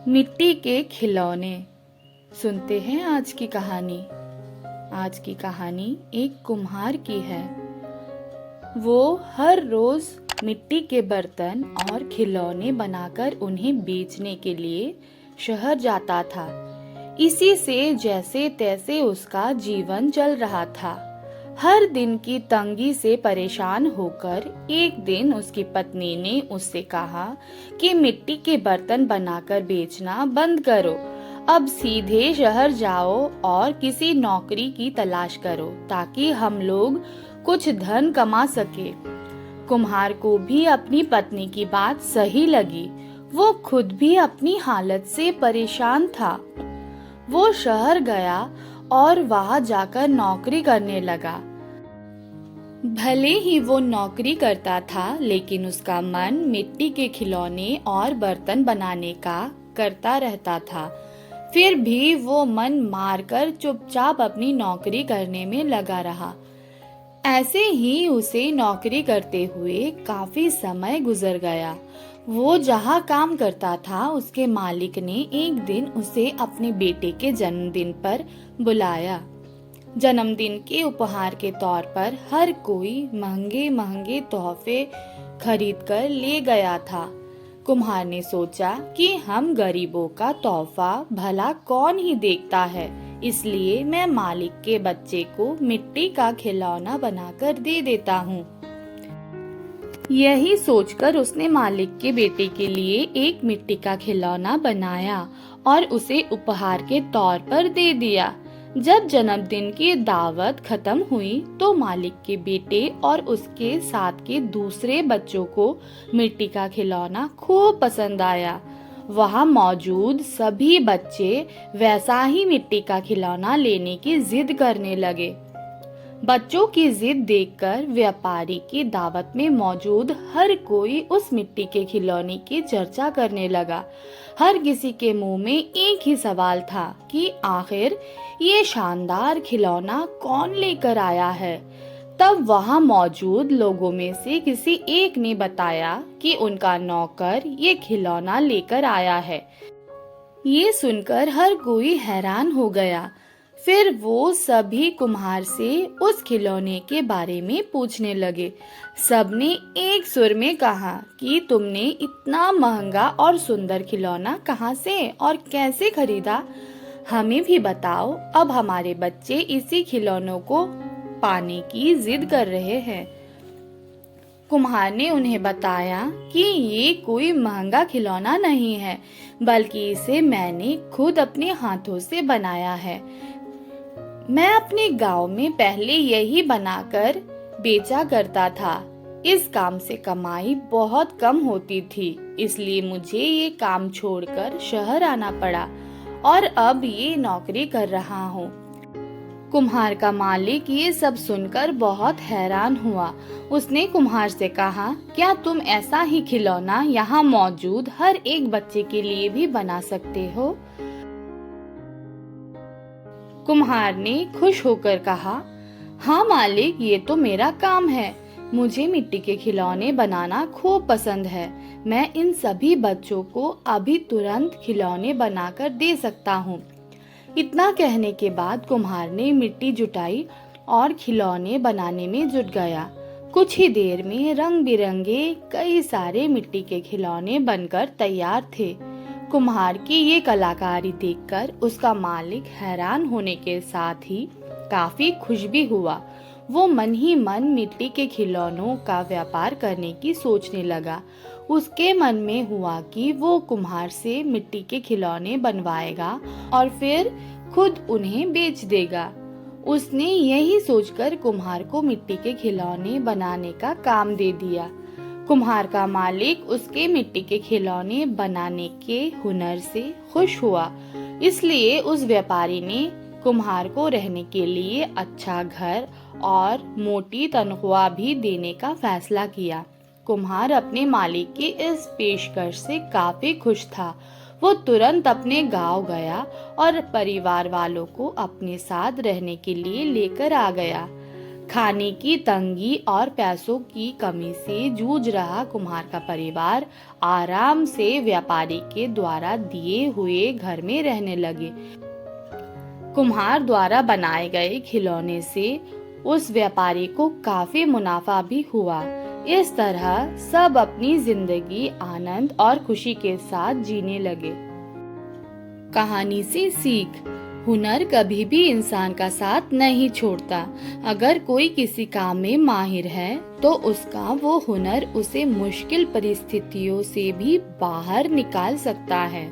मिट्टी के खिलौने। सुनते हैं आज की कहानी। आज की कहानी एक कुम्हार की है। वो हर रोज मिट्टी के बर्तन और खिलौने बनाकर उन्हें बेचने के लिए शहर जाता था। इसी से जैसे तैसे उसका जीवन चल रहा था। हर दिन की तंगी से परेशान होकर एक दिन उसकी पत्नी ने उससे कहा कि मिट्टी के बर्तन बनाकर बेचना बंद करो, अब सीधे शहर जाओ और किसी नौकरी की तलाश करो ताकि हम लोग कुछ धन कमा सके। कुम्हार को भी अपनी पत्नी की बात सही लगी। वो खुद भी अपनी हालत से परेशान था। वो शहर गया और वहां जाकर नौकरी करने लगा। भले ही वो नौकरी करता था, लेकिन उसका मन मिट्टी के खिलौने और बर्तन बनाने का करता रहता था। फिर भी वो मन मारकर चुपचाप अपनी नौकरी करने में लगा रहा। ऐसे ही उसे नौकरी करते हुए काफी समय गुजर गया। वो जहाँ काम करता था, उसके मालिक ने एक दिन उसे अपने बेटे के जन्मदिन पर बुलाया। जन्मदिन के उपहार के तौर पर हर कोई महंगे महंगे तोहफे खरीद कर ले गया था। कुम्हार ने सोचा कि हम गरीबों का तोहफा भला कौन ही देखता है, इसलिए मैं मालिक के बच्चे को मिट्टी का खिलौना बनाकर दे देता हूँ। यही सोचकर उसने मालिक के बेटे के लिए एक मिट्टी का खिलौना बनाया और उसे उपहार के तौर पर दे दिया। जब जन्मदिन की दावत खत्म हुई तो मालिक के बेटे और उसके साथ के दूसरे बच्चों को मिट्टी का खिलौना खूब पसंद आया। वहाँ मौजूद सभी बच्चे वैसा ही मिट्टी का खिलौना लेने की जिद करने लगे। बच्चों की जिद देखकर व्यापारी की दावत में मौजूद हर कोई उस मिट्टी के खिलौने की चर्चा करने लगा। हर किसी के मुंह में एक ही सवाल था कि आखिर ये शानदार खिलौना कौन लेकर आया है। तब वहां मौजूद लोगों में से किसी एक ने बताया कि उनका नौकर ये खिलौना लेकर आया है। ये सुनकर हर कोई हैरान हो गया। फिर वो सभी कुम्हार से उस खिलौने के बारे में पूछने लगे। सबने एक सुर में कहा कि तुमने इतना महंगा और सुंदर खिलौना कहाँ से और कैसे खरीदा? हमें भी बताओ। अब हमारे बच्चे इसी खिलौनों को पाने की जिद कर रहे हैं। कुम्हार ने उन्हें बताया कि ये कोई महंगा खिलौना नहीं है, बल्कि इसे मैंने खुद अपने हाथों से बनाया है। मैं अपने गांव में पहले यही बनाकर बेचा करता था। इस काम से कमाई बहुत कम होती थी, इसलिए मुझे ये काम छोड़कर शहर आना पड़ा और अब ये नौकरी कर रहा हूँ। कुम्हार का मालिक ये सब सुनकर बहुत हैरान हुआ। उसने कुम्हार से कहा, क्या तुम ऐसा ही खिलौना यहाँ मौजूद हर एक बच्चे के लिए भी बना सकते हो? कुम्हार ने खुश होकर कहा, हाँ मालिक, ये तो मेरा काम है। मुझे मिट्टी के खिलौने बनाना खूब पसंद है। मैं इन सभी बच्चों को अभी तुरंत खिलौने बनाकर दे सकता हूँ। इतना कहने के बाद कुम्हार ने मिट्टी जुटाई और खिलौने बनाने में जुट गया। कुछ ही देर में रंग बिरंगे कई सारे मिट्टी के खिलौने बनकर तैयार थे। कुम्हार की ये कलाकारी देखकर उसका मालिक हैरान होने के साथ ही काफी खुश भी हुआ। वो मन ही मन मिट्टी के खिलौनों का व्यापार करने की सोचने लगा। उसके मन में हुआ कि वो कुम्हार से मिट्टी के खिलौने बनवाएगा और फिर खुद उन्हें बेच देगा। उसने यही सोचकर कुम्हार को मिट्टी के खिलौने बनाने का काम दे दिया। कुम्हार का मालिक उसके मिट्टी के खिलौने बनाने के हुनर से खुश हुआ, इसलिए उस व्यापारी ने कुम्हार को रहने के लिए अच्छा घर और मोटी तनख्वाह भी देने का फैसला किया। कुम्हार अपने मालिक की इस पेशकश से काफी खुश था। वो तुरंत अपने गांव गया और परिवार वालों को अपने साथ रहने के लिए लेकर आ गया। खाने की तंगी और पैसों की कमी से जूझ रहा कुम्हार का परिवार आराम से व्यापारी के द्वारा दिए हुए घर में रहने लगे। कुम्हार द्वारा बनाए गए खिलौने से उस व्यापारी को काफी मुनाफा भी हुआ। इस तरह सब अपनी जिंदगी आनंद और खुशी के साथ जीने लगे। कहानी से सीख: हुनर कभी भी इंसान का साथ नहीं छोड़ता। अगर कोई किसी काम में माहिर है तो उसका वो हुनर उसे मुश्किल परिस्थितियों से भी बाहर निकाल सकता है।